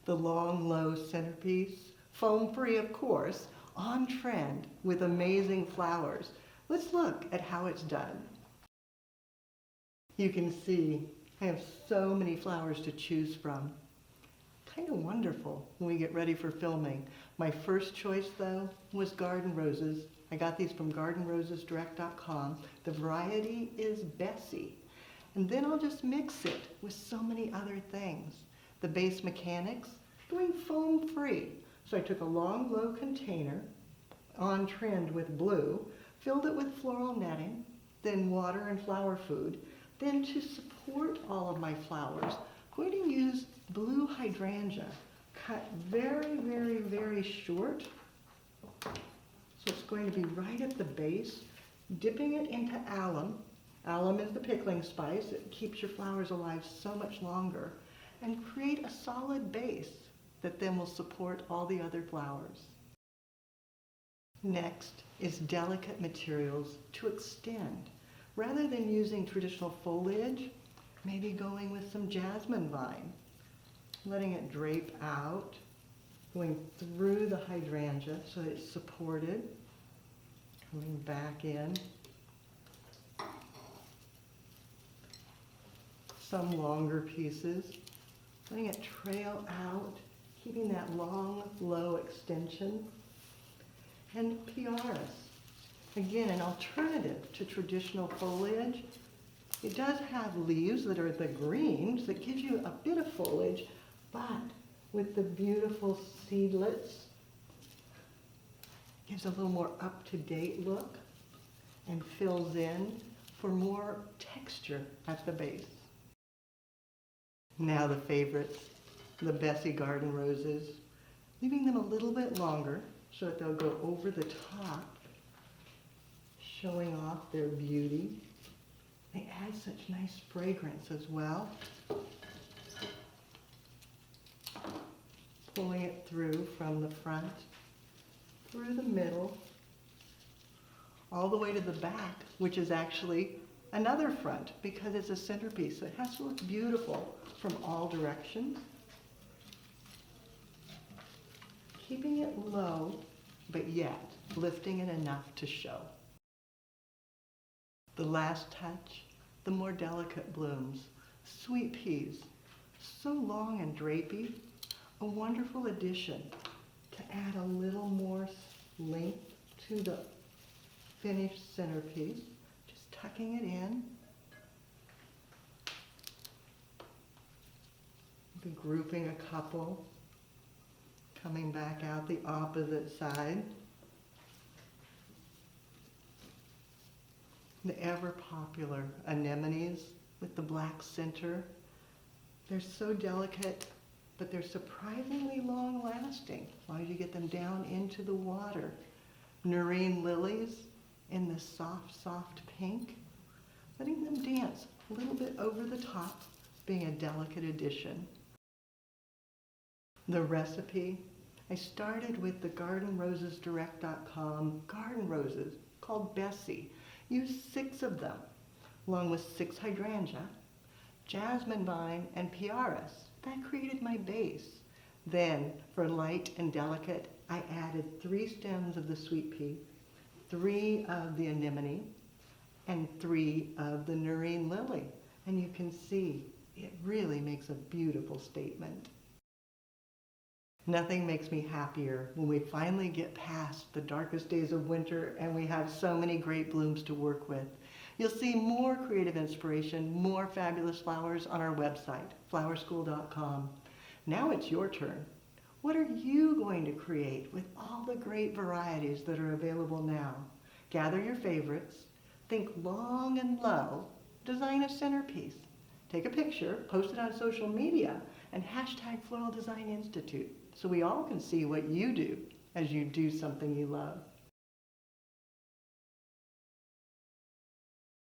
the long, low centerpiece, foam-free of course, on trend with amazing flowers. Let's look at how it's done. You can see I have so many flowers to choose from. Kind of wonderful when we get ready for filming. My first choice though was garden roses. I got these from gardenrosesdirect.com. The variety is Bessie. And then I'll just mix it with so many other things. The base mechanics, going foam free. So I took a long, low container, on trend with blue, filled it with floral netting, then water and flower food. Then to support all of my flowers, I'm going to use blue hydrangea, cut very, very, very short. So it's going to be right at the base, dipping it into alum. Alum is the pickling spice. It keeps your flowers alive so much longer. And create a solid base that then will support all the other flowers. Next is delicate materials to extend. Rather than using traditional foliage, maybe going with some jasmine vine, letting it drape out, going through the hydrangea so that it's supported, coming back in. Some longer pieces, letting it trail out, keeping that long, low extension. And tiaras. Again, an alternative to traditional foliage. It does have leaves that are the greens that gives you a bit of foliage, but with the beautiful seedlets, gives a little more up-to-date look and fills in for more texture at the base. Now the favorites, the Bessie garden roses, leaving them a little bit longer so that they'll go over the top, showing off their beauty. They add such nice fragrance as well. Pulling it through from the front, through the middle, all the way to the back, which is actually another front because it's a centerpiece. So it has to look beautiful from all directions. Keeping it low, but yet lifting it enough to show. The last touch, the more delicate blooms. Sweet peas, so long and drapey, a wonderful addition to add a little more length to the finished centerpiece. Just tucking it in. Be grouping a couple, coming back out the opposite side. The ever popular anemones with the black center. They're so delicate, but they're surprisingly long lasting as long as you get them down into the water. Nerine lilies in the soft, soft pink, letting them dance a little bit over the top, being a delicate addition. The recipe, I started with the gardenrosesdirect.com garden roses called Bessie. Used 6 of them, along with 6 hydrangea, jasmine vine, and tiaras. That created my base. Then, for light and delicate, I added 3 stems of the sweet pea, 3 of the anemone, and 3 of the nerine lily. And you can see, it really makes a beautiful statement. Nothing makes me happier when we finally get past the darkest days of winter and we have so many great blooms to work with. You'll see more creative inspiration, more fabulous flowers on our website, flowerschool.com. Now it's your turn. What are you going to create with all the great varieties that are available now? Gather your favorites, think long and low, design a centerpiece. Take a picture, post it on social media, and hashtag Floral Design Institute so we all can see what you do as you do something you love.